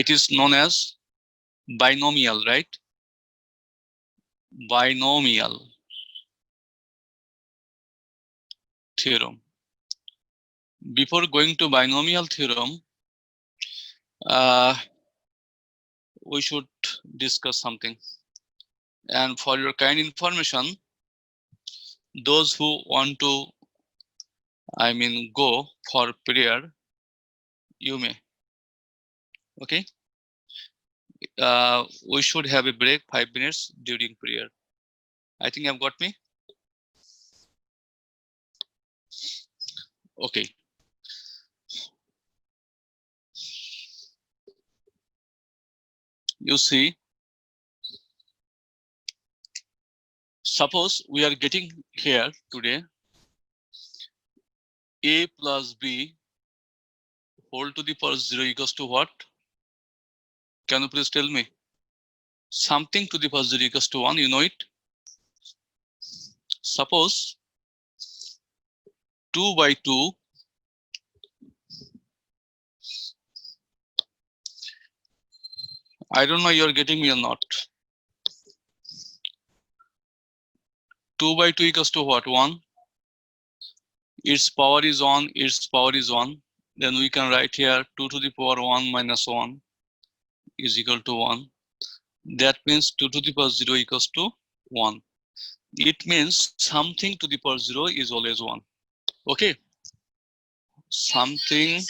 It is known as binomial, right? Binomial theorem. Before going to binomial theorem, we should discuss something. And for your kind information, those who want to, go for prayer, you may. Okay. We should have a break 5 minutes during prayer. I think you've got me. Okay. You see, suppose we are getting here today a plus b whole to the power 0 equals to what? Can you please tell me? Something to the power 0 equals to 1, you know it? Suppose 2 by 2 I don't know you're getting me or not. 2 by 2 equals to what? 1. Its power is 1, its power is 1. Then we can write here 2 to the power 1 minus 1 is equal to 1. That means 2 to the power 0 equals to 1. It means something to the power 0 is always 1. Okay. Something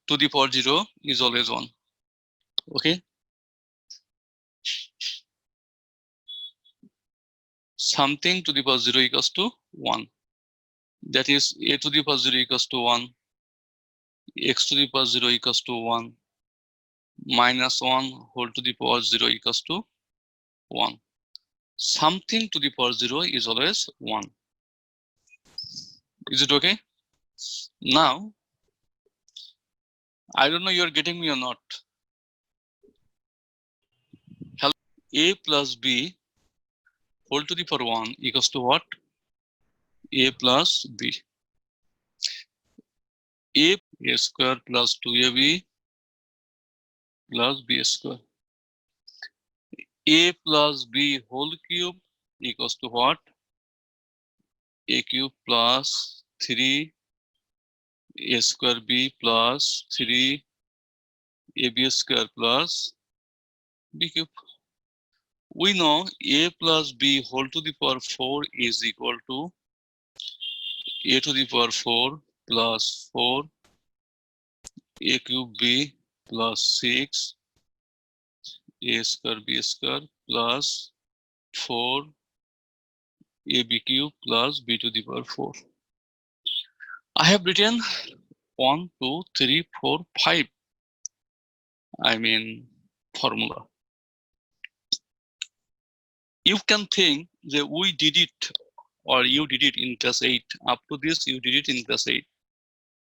to the power 0 is always 1. Okay. Something to the power 0 equals to 1. That is a to the power 0 equals to 1. X to the power 0 equals to 1. Minus 1 whole to the power 0 equals to 1. Something to the power 0 is always 1. Is it okay? Now, I don't know you're getting me or not. Hello. A plus B whole to the power 1 equals to what? A plus B. A square plus 2AB plus B square. A plus B whole cube equals to what? A cube plus 3 A square B plus 3 AB square plus B cube. We know A plus B whole to the power 4 is equal to A to the power 4 plus 4 A cube B plus 6 A square B square plus 4 AB cube plus B to the power 4. I have written 1, 2, 3, 4, 5. Formula. You can think that we did it or you did it in class 8. Up to this, you did it in class 8.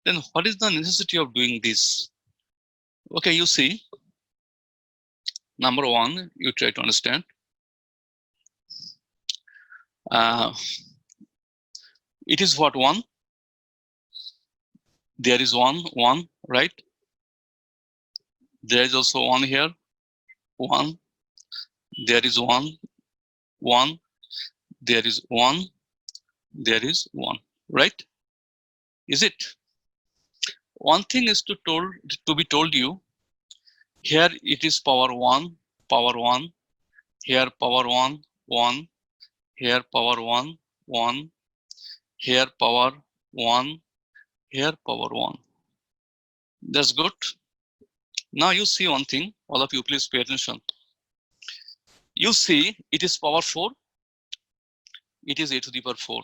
Then what is the necessity of doing this? Okay, you see. Number 1, you try to understand. It is what 1? There is 1, right? There is also 1 here. 1. There is 1. 1. There is 1. There is 1. Right? Is it? One thing is to be told you. Here it is power 1. Here power 1. 1. Here power 1. 1. Here power 1. Here power 1. That's good. Now you see one thing. All of you please pay attention. You see it is power 4. It is a to the power 4.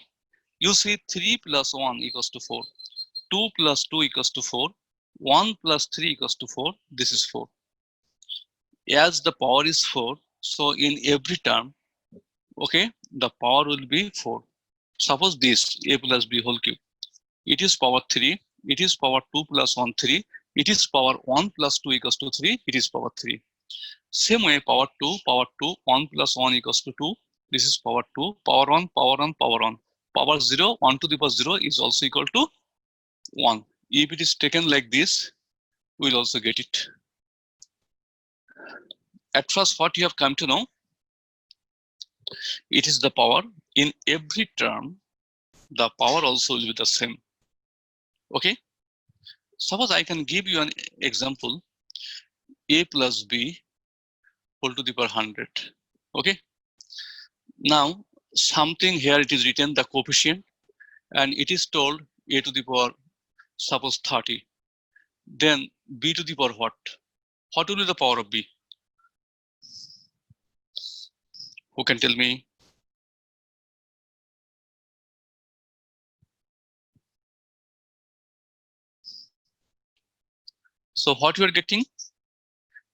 You see 3 plus 1 equals to 4. 2 plus 2 equals to 4. 1 plus 3 equals to 4. This is 4. As the power is 4, so in every term, okay, the power will be 4. Suppose this a plus b whole cube. It is power 3. It is power 2 plus 1, 3. It is power 1 plus 2 equals to 3. It is power 3. Same way, power 2, 1 plus 1 equals to 2. This is power 2, power 1, power 1, power 1. Power 0, 1 to the power 0 is also equal to 1. If it is taken like this, we'll also get it. At first, what you have come to know, it is the power. In every term, the power also will be the same. Okay? Suppose I can give you an example. A plus B whole to the power 100. Okay? Now, something here it is written the coefficient, and it is told A to the power, suppose 30. Then B to the power what? What will be the power of B? Who can tell me? So what you are getting?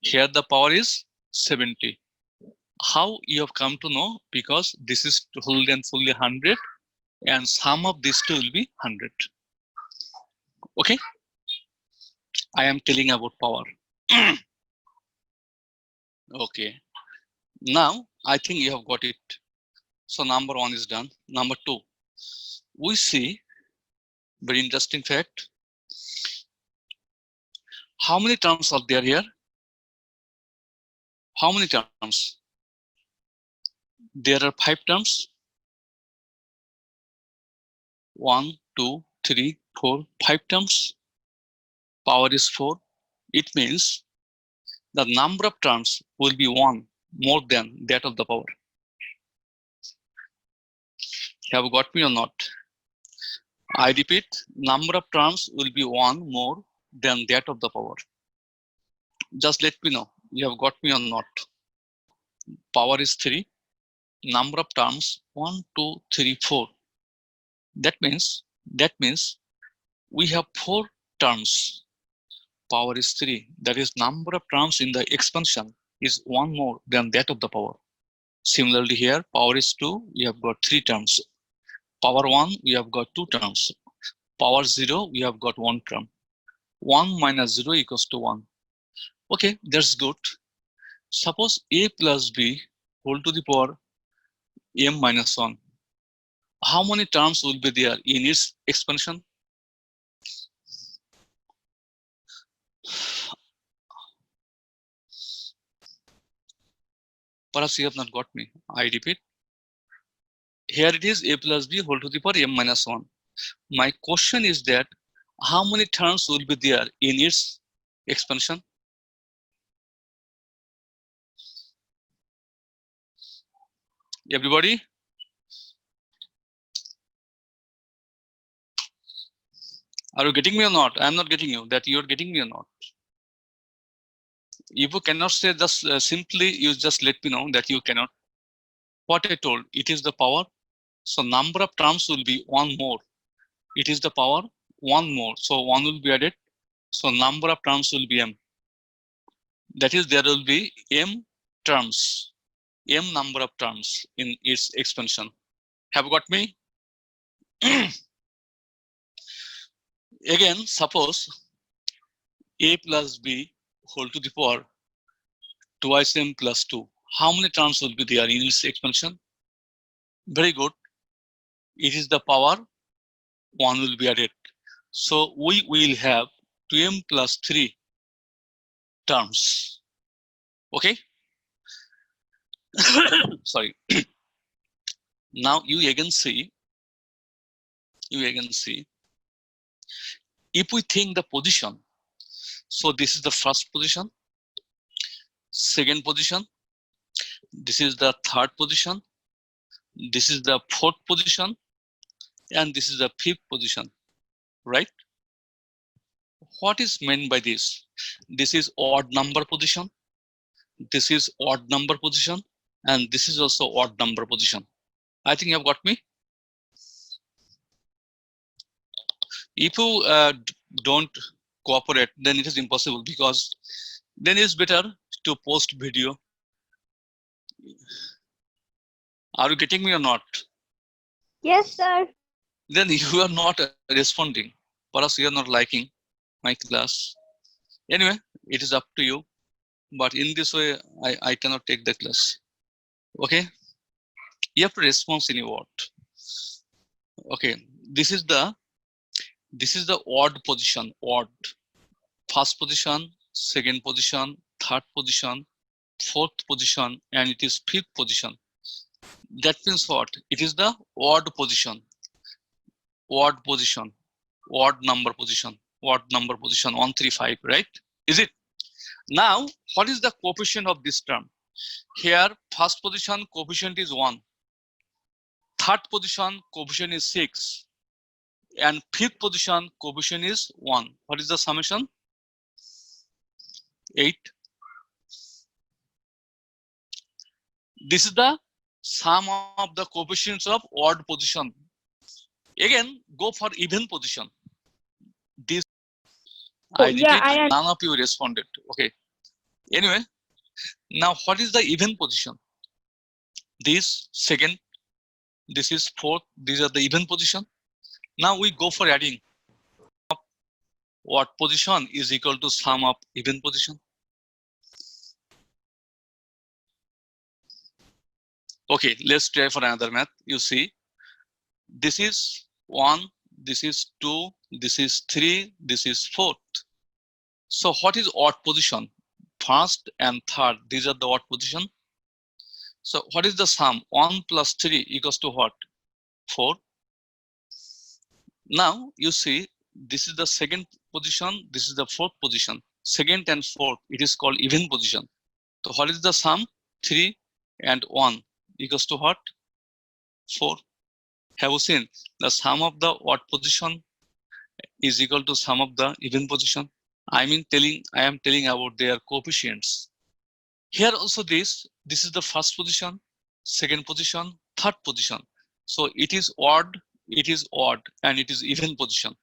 Here the power is 70. How you have come to know? Because this is wholly and fully 100, and sum of these two will be 100. Okay? I am telling about power. Okay. Now, I think you have got it. So number 1 is done. Number 2, we see very interesting fact. How many terms are there here? How many terms? There are 5 terms. 1, 2, 3, 4, 5 terms. Power is 4. It means the number of terms will be 1 more than that of the power. Have you got me or not? I repeat, number of terms will be 1 more than that of the power. Just let me know, you have got me or not. Power is 3. Number of terms 1, 2, 3, 4. That means we have 4 terms. Power is 3. That is, number of terms in the expansion is 1 more than that of the power. Similarly here, power is 2. We have got 3 terms. Power 1, we have got 2 terms. Power 0, we have got 1 term. 1 minus 0 equals to 1. Okay, that's good. Suppose A plus B whole to the power m minus 1. How many terms will be there in its expansion? Perhaps you have not got me. I repeat. Here it is A plus B whole to the power m minus 1. My question is that how many terms will be there in its expansion? Everybody? Are you getting me or not? I am not getting you. That you are getting me or not? If you cannot say just simply, you just let me know that you cannot. What I told, it is the power. So number of terms will be 1 more. It is the power 1 more. So 1 will be added. So number of terms will be m. That is, there will be m terms, m number of terms in its expansion. Have you got me? Again, suppose A plus B whole to the power twice m plus 2. How many terms will be there in its expansion? Very good. It is the power 1 will be added. So we will have 2m plus 3 terms. Okay? Sorry. Now you again see, if we think the position, so this is the first position, second position, this is the third position, this is the fourth position, and this is the fifth position, right? What is meant by this? This is odd number position, this is odd number position, and this is also odd number position. I think you have got me. If you don't cooperate, then it is impossible, because then it's better to post video. Are you getting me or not? Yes, sir. Then you are not responding. Perhaps you are not liking my class. Anyway, it is up to you. But in this way, I cannot take the class. Okay? You have to respond in a word. Okay, this is the odd position. Odd. First position, second position, third position, fourth position, and it is fifth position. That means what? It is the odd position. Odd position. Odd number position. Odd number position 1, 3, 5, right? Is it? Now, what is the coefficient of this term? Here, first position coefficient is 1. Third position coefficient is 6. And fifth position coefficient is 1. What is the summation? 8. This is the sum of the coefficients of odd position. Again, go for even position. This I repeat, none of you responded. Okay. Anyway, now what is the even position? This second, this is fourth, these are the even position. Now we go for adding. Odd position is equal to sum of even position. Okay, let's try for another math. You see, this is 1, this is 2, this is 3, this is 4th. So what is odd position? First and third, these are the odd position. So what is the sum? 1 plus 3 equals to what? 4. Now you see, this is the second position, this is the fourth position. Second and fourth, it is called even position. So what is the sum? 3 and 1 equals to what? 4. Have you seen the sum of the odd position is equal to sum of the even position? I am telling about their coefficients. Here also this is the first position, second position, third position. So it is odd, and it is even position.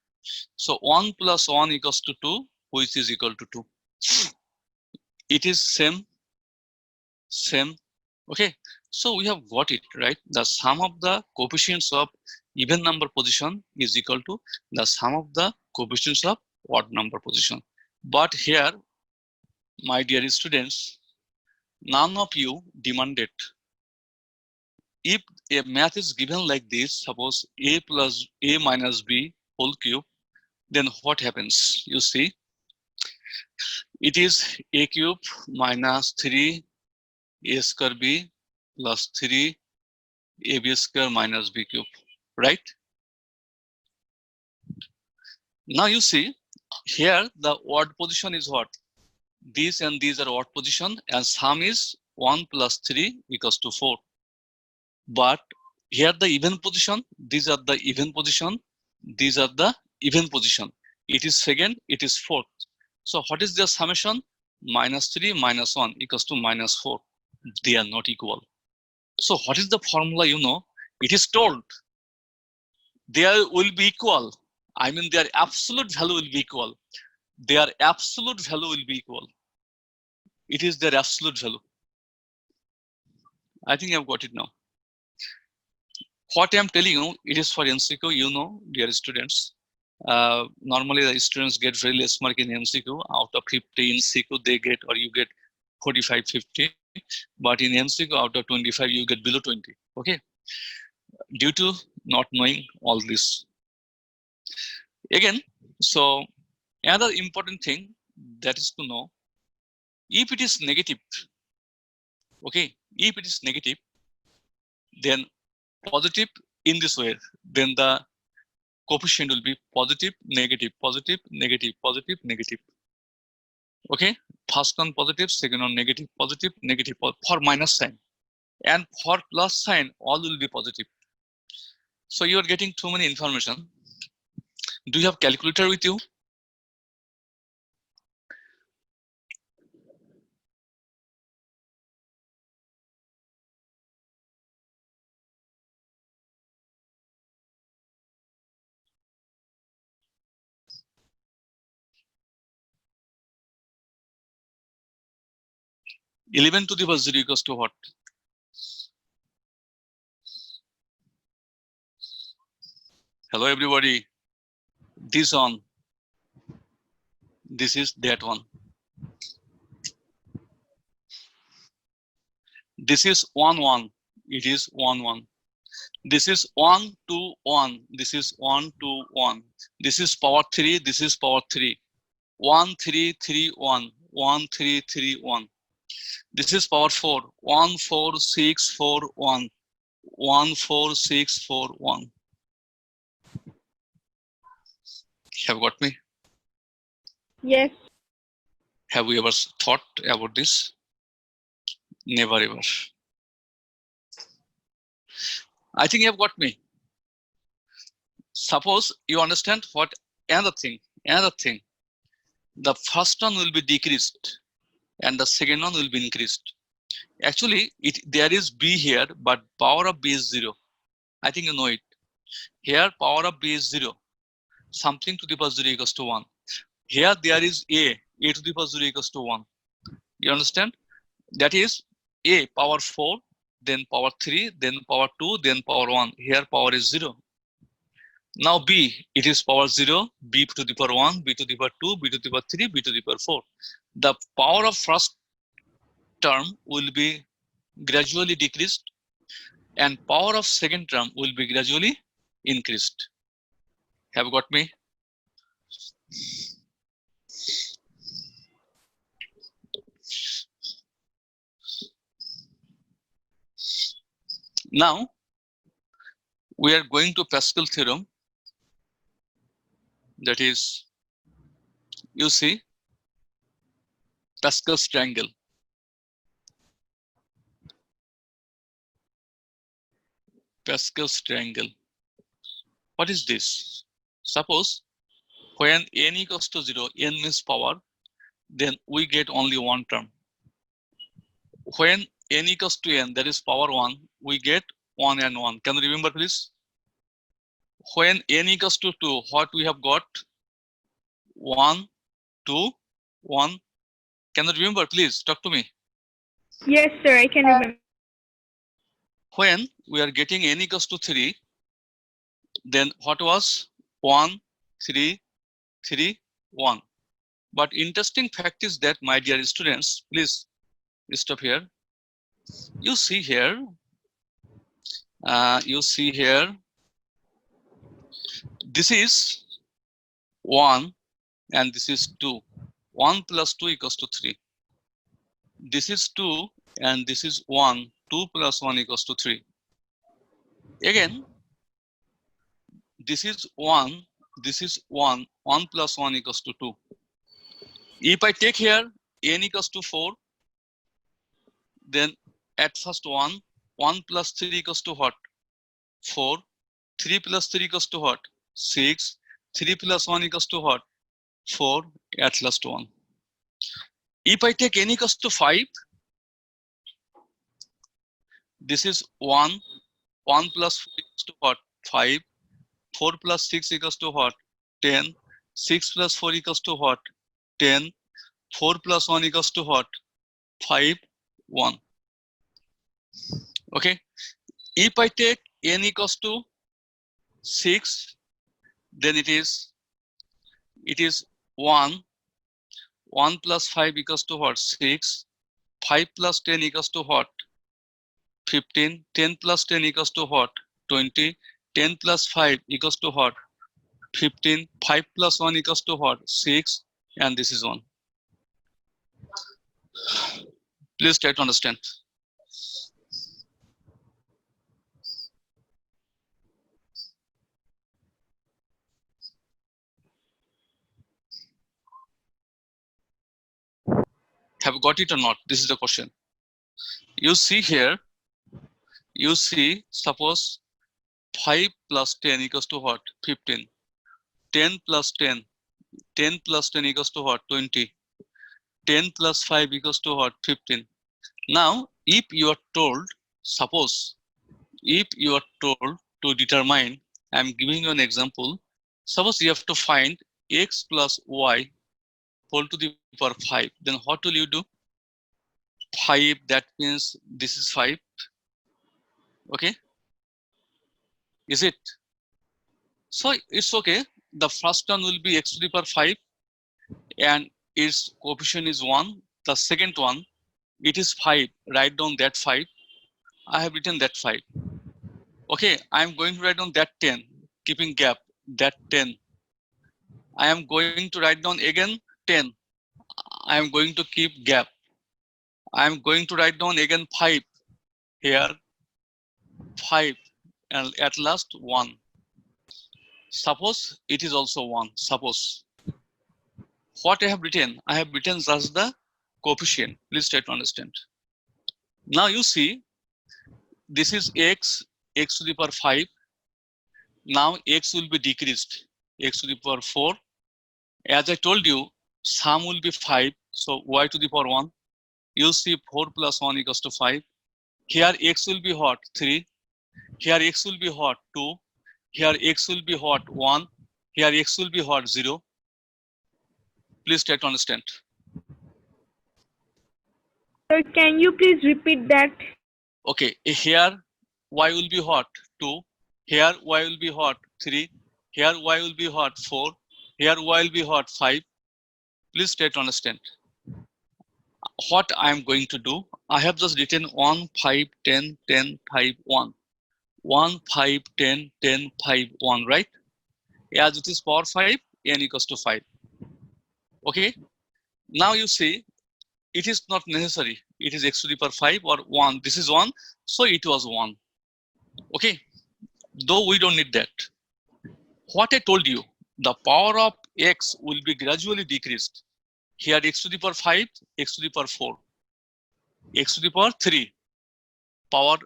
So 1 plus 1 equals to 2, which is equal to 2. It is same. Okay, so we have got it, right? The sum of the coefficients of even number position is equal to the sum of the coefficients of odd number position. But here, my dear students, none of you demanded. If a math is given like this, suppose a plus a minus b whole cube, then what happens? You see, it is a cube minus 3 a square b plus 3 ab square minus b cube, right? Now you see, here the odd position is what? These and these are odd position, and sum is 1 plus 3 equals to 4. But here the even position, these are the even position, these are the even position. It is second, it is fourth. So what is their summation? Minus 3 minus 1 equals to minus 4. They are not equal. So what is the formula? You know, it is told they will be equal. I mean, their absolute value will be equal. Their absolute value will be equal. It is their absolute value. I think I've got it now. What I'm telling you, it is for MCQ, you know, dear students. Normally the students get very less mark in MCQ. Out of 50 in CQ, they get, or you get 45, 50. But in MCQ, out of 25, you get below 20. Okay. Due to not knowing all this. Again, so another important thing that is to know, if it is negative, okay, if it is negative, then positive in this way, then the coefficient will be positive, negative, positive, negative, positive, negative. Okay, first one positive, second one negative, positive, negative, for minus sign. And for plus sign, all will be positive. So you are getting too many information. Do you have calculator with you? (11 to the power 0 equals to what? Hello, everybody. This on. This is that one. This is 1, 1. it is 1, 1. This is 1, 2, 1. This is 1, 2, 1. This is power 3. This is power 3. 1, 3, 3, 1. 1, 3, 3, 1. This is power 4. 1, 4, 6, 4, 1. 1, 4, 6, 4, 1. Have you got me? Yes. Have we ever thought about this? Never ever. I think you have got me. Suppose you understand what another thing. The first one will be decreased and the second one will be increased. Actually, there is B here, but power of B is 0. I think you know it. Here, power of B is 0. Something to the power 0 equals to 1. Here, there is A to the power 0 equals to 1. You understand? That is A power 4, then power 3, then power 2, then power 1. Here, power is 0. Now B, it is power 0, B to the power 1, B to the power 2, B to the power 3, B to the power 4. The power of first term will be gradually decreased and power of second term will be gradually increased. Have you got me? Now, we are going to Pascal theorem. That is, you see, Pascal's triangle. Pascal's triangle. What is this? Suppose when n equals to 0, n means power, then we get only one term. When n equals to n, that is power 1, we get 1 and 1. Can you remember, please? When n equals to 2, what we have got? 1, 2, 1. Can you remember, please? Talk to me. Yes, sir. I can remember. When we are getting n equals to 3, then what was 1, 3, 3, 1. But interesting fact is that, my dear students, please stop here. You see here, this is 1 and this is 2. 1 plus 2 equals to 3. This is 2 and this is 1. 2 plus 1 equals to 3. Again, this is 1, this is 1. 1 plus 1 equals to 2. If I take here n equals to 4, then at first 1 plus 3 equals to what? 4. 3 plus 3 equals to what? 6. 3 plus 1 equals to what? 4 at last 1. If I take n equals to 5, this is 1. 1 plus 4 equals to what? 5. 4 plus 6 equals to what? 10. 6 plus 4 equals to what? 10. 4 plus 1 equals to what? 5, 1. Okay. If I take n equals to 6, then it is 1. 1 plus 5 equals to what? 6. 5 plus 10 equals to what? 15. 10 plus 10 equals to what? 20. 10 plus 5 equals to what? 15. 5 plus 1 equals to what? 6. And this is 1. Please try to understand. Have you got it or not? This is the question. You see here, you see, suppose 5 plus 10 equals to what? 15. 10 plus 10. 10 plus 10 equals to what? 20. 10 plus 5 equals to what? 15. Now, if you are told, suppose, if you are told to determine, I'm giving you an example. Suppose you have to find x plus y whole to the power 5. Then what will you do? 5, that means this is 5. Okay. Is it? So it's okay. The first one will be x to the power 5 and its coefficient is 1. The second one, it is 5. Write down that 5. I have written that 5. Okay, I am going to write down that 10, keeping gap, that 10. I am going to write down again 10. I am going to keep gap. I am going to write down again 5 here, 5, and at last 1. Suppose it is also 1. Suppose. What I have written just the coefficient. Please try to understand. Now you see, this is x to the power 5. Now x will be decreased, x to the power 4. As I told you, sum will be 5, so y to the power 1. You see 4 plus 1 equals to 5. Here x will be what? 3. Here x will be what? 2. Here x will be what? 1. Here x will be what? 0. Please try to understand. Sir, can you please repeat that? Okay, here y will be what? 2. Here y will be what? 3. Here y will be what? 4. Here y will be what? 5. Please try to understand. What I am going to do, I have just written 1, 5, 10, 10, 5, 1. 1, 5, 10, 10, 5, 1, right? As it is power 5, n equals to 5. Okay, now you see, it is not necessary. It is x to the power 5 or 1. This is 1, so it was 1. Okay, though we don't need that. What I told you, the power of x will be gradually decreased. Here x to the power 5, x to the power 4, x to the power 3, power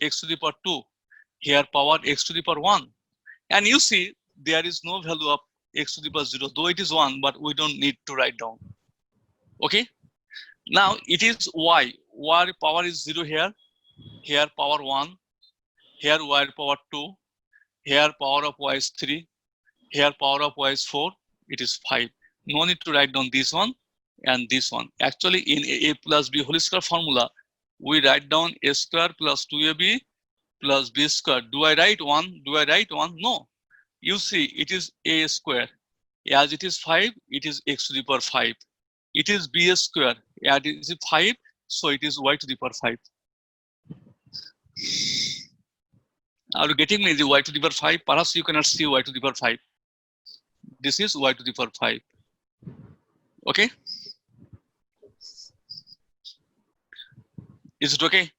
x to the power 2, here power x to the power 1. And you see, there is no value of x to the power 0, though it is 1, but we don't need to write down. Okay, now it is y. Y power is 0 here, here power 1, here y power 2, here power of y is 3, here power of y is 4, it is 5. No need to write down this one and this one. Actually, in a plus b whole square formula, we write down a square plus 2ab plus b square. Do I write 1? Do I write 1? No. You see, it is a square. As it is 5, it is x to the power 5. It is b square. As it is 5, so it is y to the power 5. Are you getting me? The y to the power 5? Perhaps you cannot see y to the power 5. This is y to the power 5. Okay? Is it okay?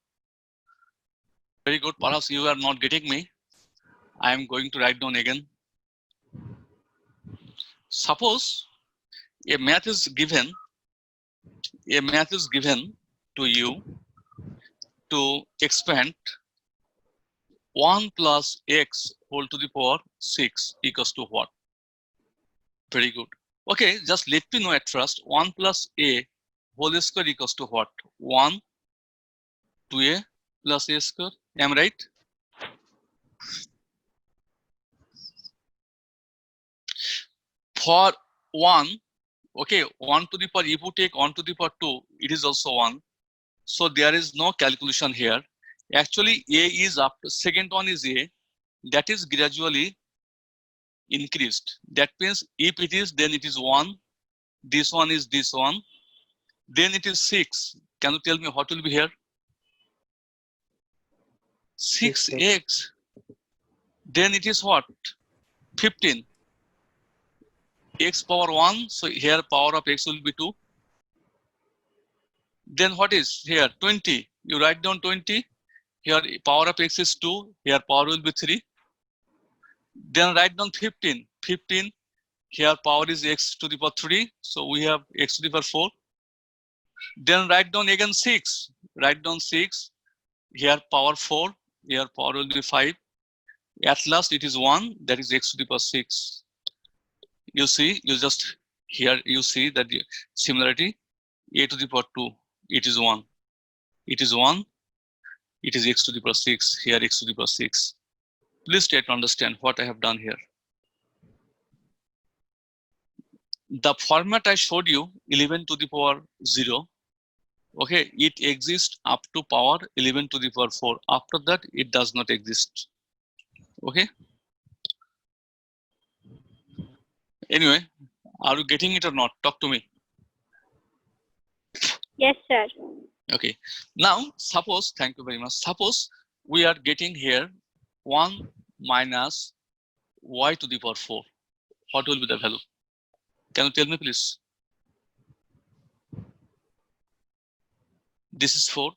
Very good. Perhaps you are not getting me. I am going to write down again. Suppose a math is given to you to expand 1 plus x whole to the power 6 equals to what? Very good. Okay, just let me know at first. 1 plus a whole square equals to what? 1 2a plus a square. Am I right? For 1, okay, 1 to the power, if you take 1 to the power 2, it is also 1. So there is no calculation here. Actually, a is up. Second one is a. That is gradually increased. That means if it is, then it is 1. This one is this one. Then it is 6. Can you tell me what will be here? 6x. Then it is what? 15. X power 1. So here power of x will be 2. Then what is here? 20. You write down 20. Here power of x is 2. Here power will be 3. Then write down 15. 15. Here power is x to the power 3. So we have x to the power 4. Then write down again 6. Write down 6. Here power 4. Here power will be 5. At last it is 1. That is x to the power 6. You see, you just here you see that the similarity. A to the power 2. It is 1. It is 1. It is x to the power 6. Here x to the power 6. Please try to understand what I have done here. The format I showed you, 11 to the power 0. Okay, it exists up to power 11 to the power 4. After that, it does not exist. Okay. Anyway, are you getting it or not? Talk to me. Yes, sir. Okay. Now, suppose, thank you very much. Suppose we are getting here 1 minus y to the power 4. What will be the value? Can you tell me, please? This is 4.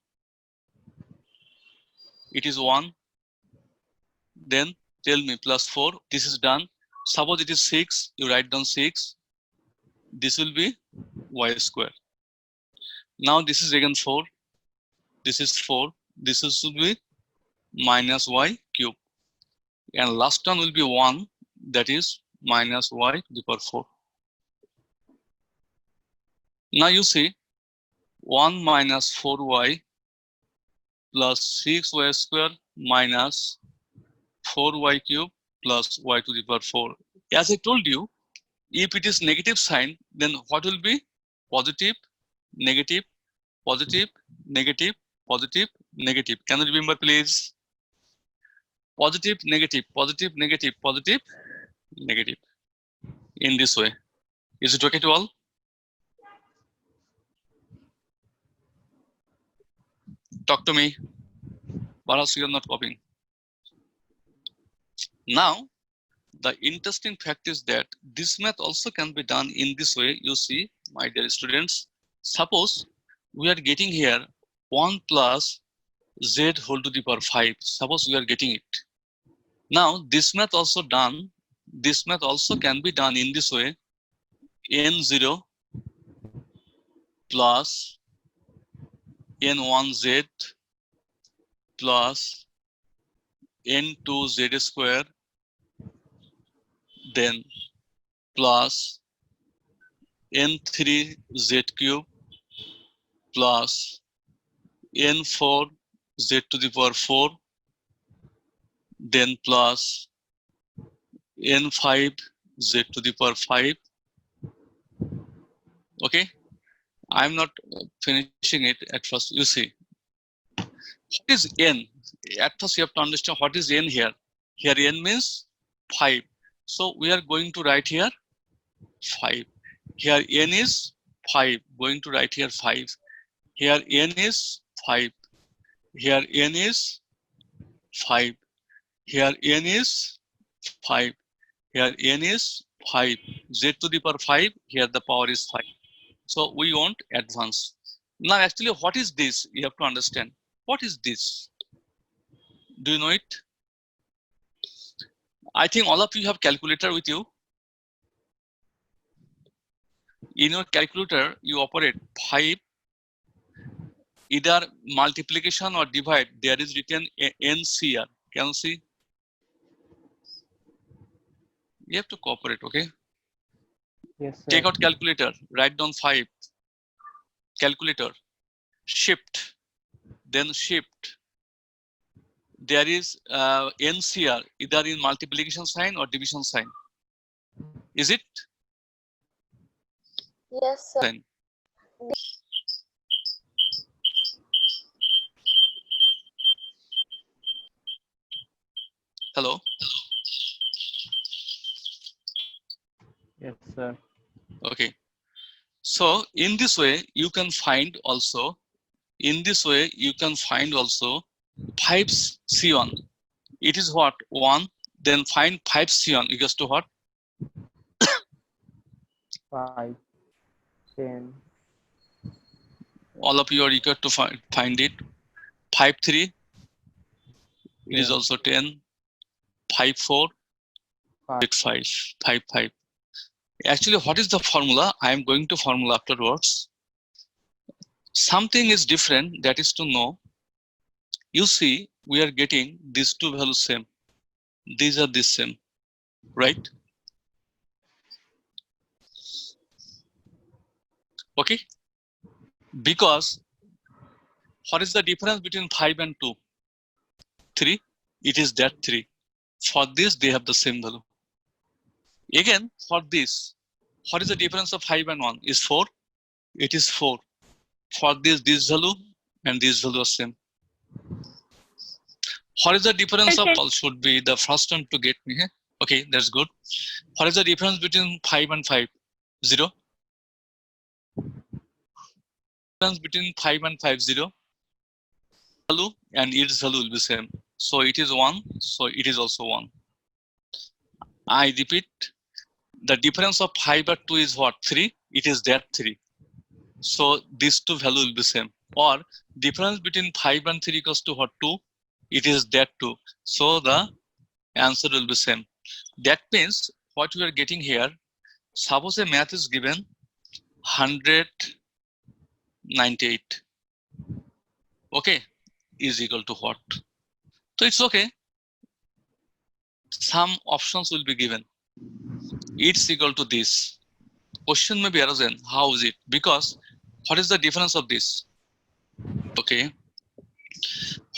It is 1. Then tell me plus 4. This is done. Suppose it is 6. You write down 6. This will be y square. Now this is again 4. This is 4. This should be minus y cube. And last one will be 1. That is minus y to the power 4. Now you see 1 minus 4y plus 6y square minus 4y cube plus y to the power 4. As I told you, if it is negative sign, then what will be? Positive, negative, positive, negative, positive, negative. Can you remember, please? Positive, negative, positive, negative, positive, negative. In this way. Is it okay to all? Talk to me. Perhaps you are not copying. Now, the interesting fact is that this math also can be done in this way. You see, my dear students, suppose we are getting here 1 plus z whole to the power 5. Suppose we are getting it. Now, this math also done. This math also can be done in this way. n0 plus n1z plus n2z square, then plus n3z cube plus n4z to the power 4, then plus n5z to the power 5. Okay, I'm not finishing it at first. You see, what is n? At first, you have to understand what is n here. Here, n means 5. So we are going to write here 5. Here, n is 5. Going to write here 5. Here, n is 5. Here, n is 5. Here, n is 5. Here, n is 5. Z to the power 5. Here, the power is 5. So we want advance. Now, actually, what is this? You have to understand. What is this? Do you know it? I think all of you have calculator with you. In your calculator, you operate 5, either multiplication or divide. There is written NCR. Can you see? You have to cooperate, okay? Yes, sir. Take out calculator, write down 5. Calculator, shift, then shift. There is NCR, either in multiplication sign or division sign. Is it? Yes, sir. Sign. Hello? Yes, sir. Okay. So in this way, you can find also, 5C1. It is what? 1. Then find 5C1 equals to what? 5, 10. All of you are eager to find it. 5-3. It is Yeah. also 10. 5-4. 5. 5-5. Actually, what is the formula? I am going to formula afterwards. Something is different, that is to know. You see, we are getting these two values same. These are the same, right? Okay. Because what is the difference between 5 and 2? 3. It is that 3. For this, they have the same value. Again, for this, what is the difference of 5 and 1? Is 4. It is 4. For this value and this value are same. What is the difference of all should be the first one to get me here? Okay, that's good. What is the difference between 5 and 5? 0. difference between 5 and 50 value and its value will be same. So it is 1, so it is also 1. I repeat, the difference of 5 and 2 is what? 3. It is that 3. So these two value will be same. Or difference between 5 and 3 equals to what? 2. It is that 2. So the answer will be same. That means what we are getting here, suppose a math is given 198. Okay, is equal to what? So it's okay. Some options will be given. It's equal to this. Question may be arisen. How is it? Because what is the difference of this? Okay.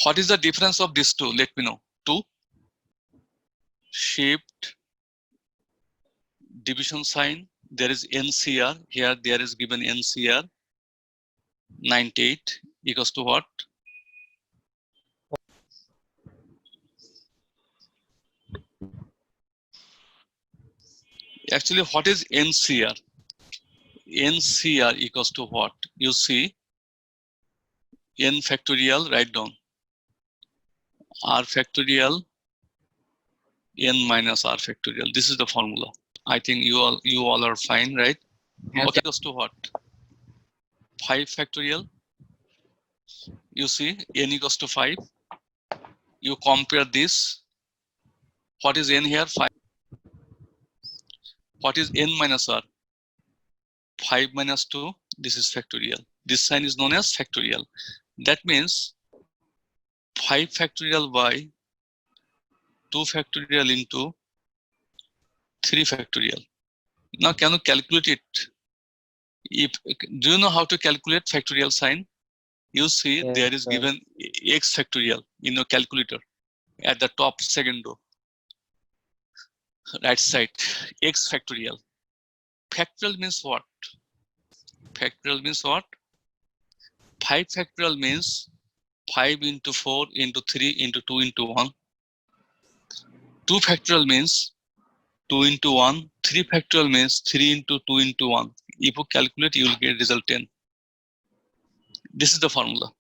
What is the difference of these two? Let me know. 2. Shift division sign. There is NCR. Here there is given NCR. 98 equals to what? Actually, what is NCR? NCR equals to what? You see, n factorial, write down. R factorial, n minus r factorial. This is the formula. I think you all are fine, right? Yes, Okay, equals to what? 5 factorial. You see, n equals to 5. You compare this. What is n here? 5. What is n minus r? 5 minus 2. This is factorial. This sign is known as factorial. That means 5 factorial by 2 factorial into 3 factorial. Now, can you calculate it? Do you know how to calculate factorial sign? You see, Yes, there is sir. given x factorial in your calculator at the top second row. Right side, x factorial. Factorial means what? Factorial means what? 5 factorial means 5 into 4 into 3 into 2 into 1. 2 factorial means 2 into 1. 3 factorial means 3 into 2 into 1. If you calculate, you will get result 10. This is the formula.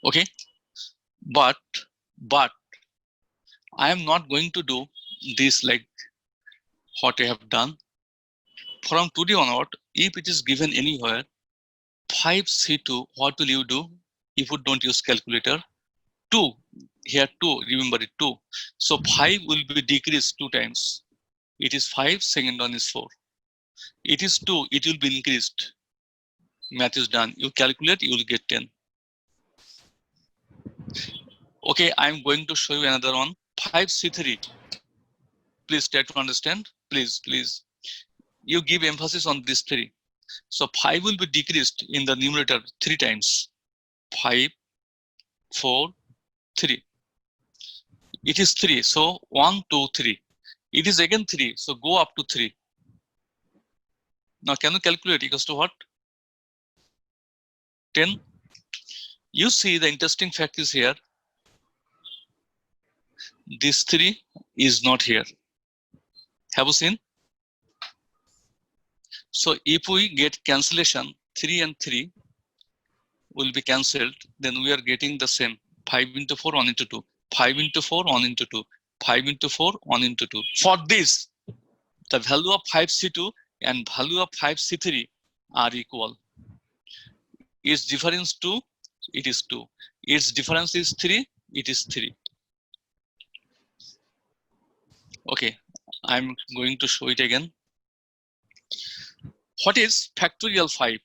Okay? But I am not going to do this like what I have done. From today onward, if it is given anywhere, 5C2, what will you do if you don't use calculator? 2, here 2, remember it 2. So 5 will be decreased 2 times. It is 5, second one is 4. It is 2, it will be increased. Math is done. You calculate, you will get 10. Okay, I'm going to show you another one. 5C3. Please try to understand. Please. You give emphasis on this 3. So 5 will be decreased in the numerator 3 times. 5, 4, 3. It is 3. So 1, 2, 3. It is again 3. So go up to 3. Now can you calculate equals to what? 10. You see the interesting fact is here. This 3 is not here. Have you seen? So if we get cancellation, 3 and 3 will be cancelled, then we are getting the same. 5 into 4, 1 into 2. 5 into 4, 1 into 2. 5 into 4, 1 into 2. For this, the value of 5C2 and value of 5C3 are equal. Its difference 2, it is 2. Its difference is 3, it is 3. Okay, I'm going to show it again. What is factorial 5?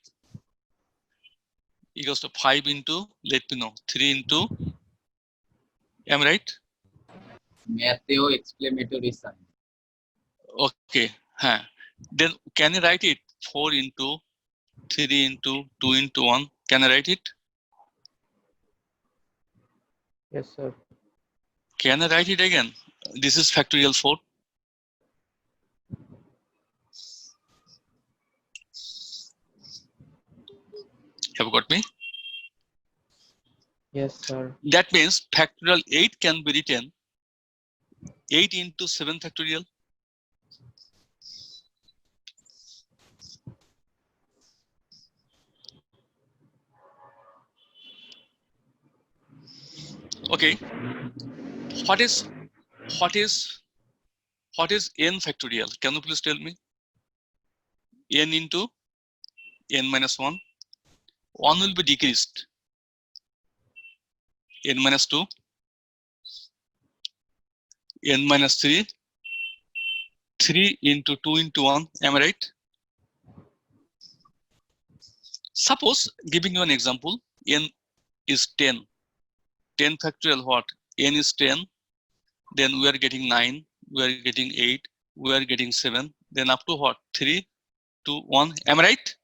Equals to 5 into, let me know, 3 into, am I right? Mateo exclamatory sign. Okay, then can I write it 4 into 3 into 2 into 1? Can I write it? Yes, sir. Can I write it again? This is factorial 4. Have you got me? Yes, sir. That means factorial 8 can be written 8 into 7 factorial. Okay. What is n factorial? Can you please tell me? N into n minus 1. 1 will be decreased. N minus 2. N minus 3. 3 into 2 into 1. Am I right? Suppose, giving you an example, n is 10. 10 factorial what? N is 10. Then we are getting 9. We are getting 8. We are getting 7. Then up to what? 3, 2, 1. Am I right?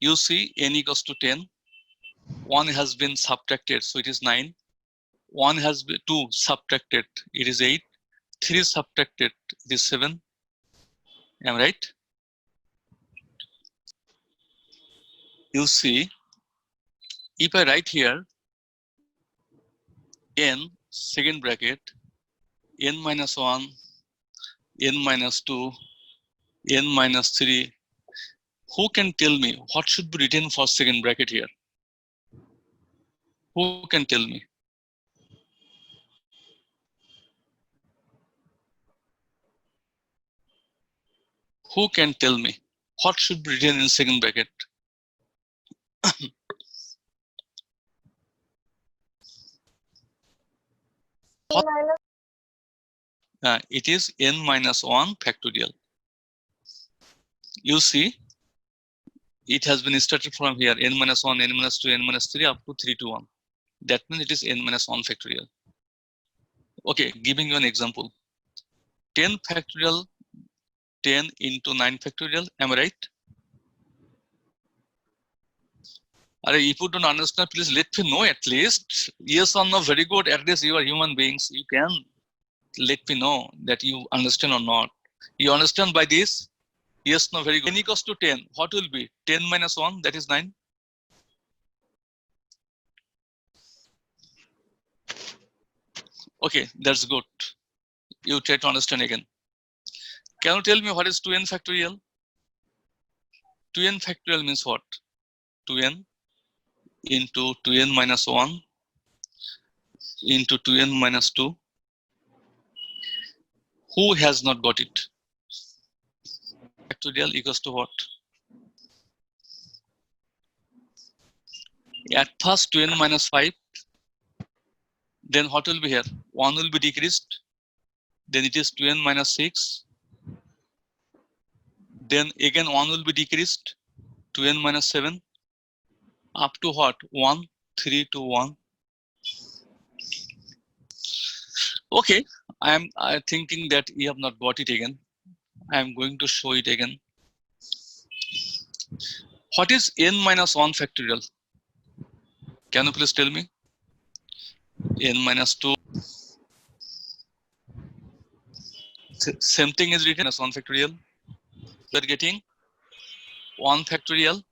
You see n equals to 10. 1 has been subtracted, so it is 9. 1 has been 2 subtracted, it is 8. 3 subtracted, it is 7. Am I right? You see, if I write here n second bracket n minus 1, n minus 2, n minus 3, who can tell me what should be written for second bracket here? Who can tell me? Who can tell me what should be written in second bracket? It is n minus 1 factorial. You see, it has been started from here, n minus 1, n minus 2, n minus 3 up to 3 to 1. That means it is n minus 1 factorial. Okay, giving you an example. 10 factorial, 10 into 9 factorial, am I right? If you don't understand, please let me know at least. Yes or no, very good. At least you are human beings. You can let me know that you understand or not. You understand by this? Yes, no, very good. N equals to 10. What will be? 10 minus 1, that is 9. Okay, that's good. You try to understand again. Can you tell me what is 2n factorial? 2n factorial means what? 2n into 2n minus 1 into 2n minus 2. Who has not got it? Factorial equals to what? At first 2n minus 5. Then what will be here? 1 will be decreased. Then it is 2n minus 6. Then again 1 will be decreased. 2n minus 7. Up to what? 1, 3 to 1. Okay, I am thinking that you have not got it again. I am going to show it again. What is n minus 1 factorial? Can you please tell me? N minus 2. Same thing is written as 1 factorial. We are getting 1 factorial.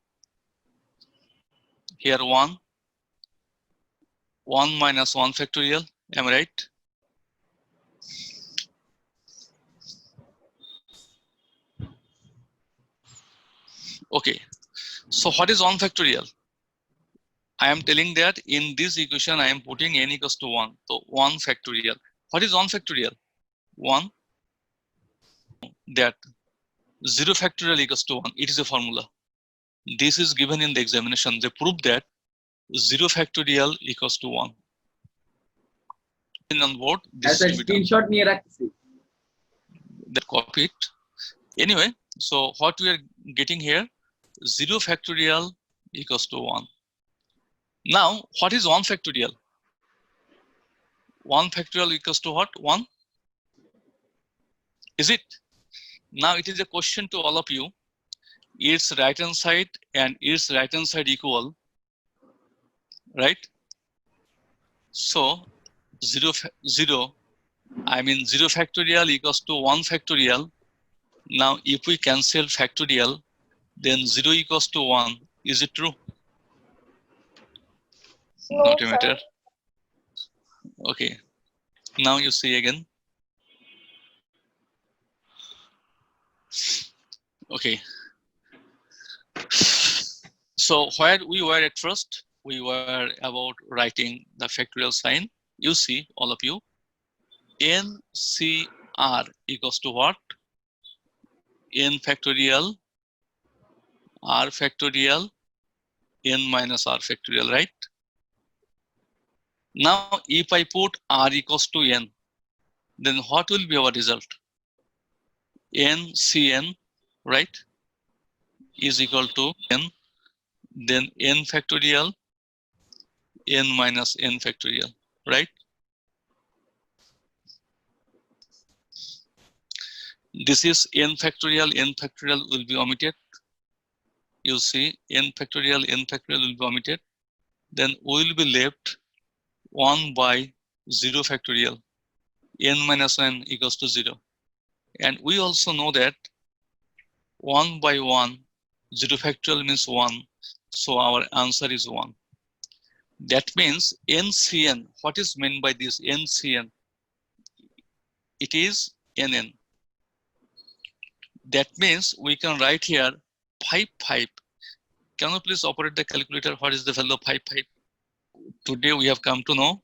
Here 1. 1 minus 1 factorial. Am I right? Okay. So what is 1 factorial? I am telling that in this equation I am putting n equals to 1. So 1 factorial. What is 1 factorial? 1. That 0 factorial equals to 1. It is a formula. This is given in the examination. They prove that 0 factorial equals to 1. On board, this As a is to be done. screenshot near accuracy. That copy it. Anyway, so what we are getting here, 0 factorial equals to 1. Now, what is 1 factorial? 1 factorial equals to what? 1? Is it? Now it is a question to all of you. Its right hand side and its right hand side equal, right? So 0 factorial equals to 1 factorial. Now if we cancel factorial, then 0 equals to 1. Is it true? No, Not a sir. matter. Okay. Now you see again. Okay. So where we were at first, we were about writing the factorial sign. You see, all of you, NCR equals to what? N factorial, R factorial, N minus R factorial, right? Now, if I put R equals to N, then what will be our result? NCN, right, is equal to N, then N factorial, N minus N factorial, right? This is N factorial will be omitted. You see, N factorial will be omitted. Then we will be left 1 by 0 factorial, N minus N equals to 0. And we also know that 1 by 1, 0 factorial means 1. So our answer is 1. That means NCN, what is meant by this NCN? It is NN. That means we can write here 5, 5. Can you please operate the calculator? What is the value of 5, 5? Today we have come to know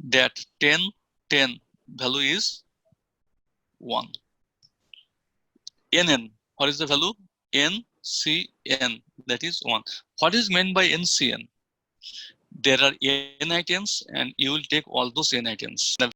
that 10, 10 value is 1. NN, what is the value? NCN, that is 1. What is meant by NCN? There are n items and you will take all those n items. The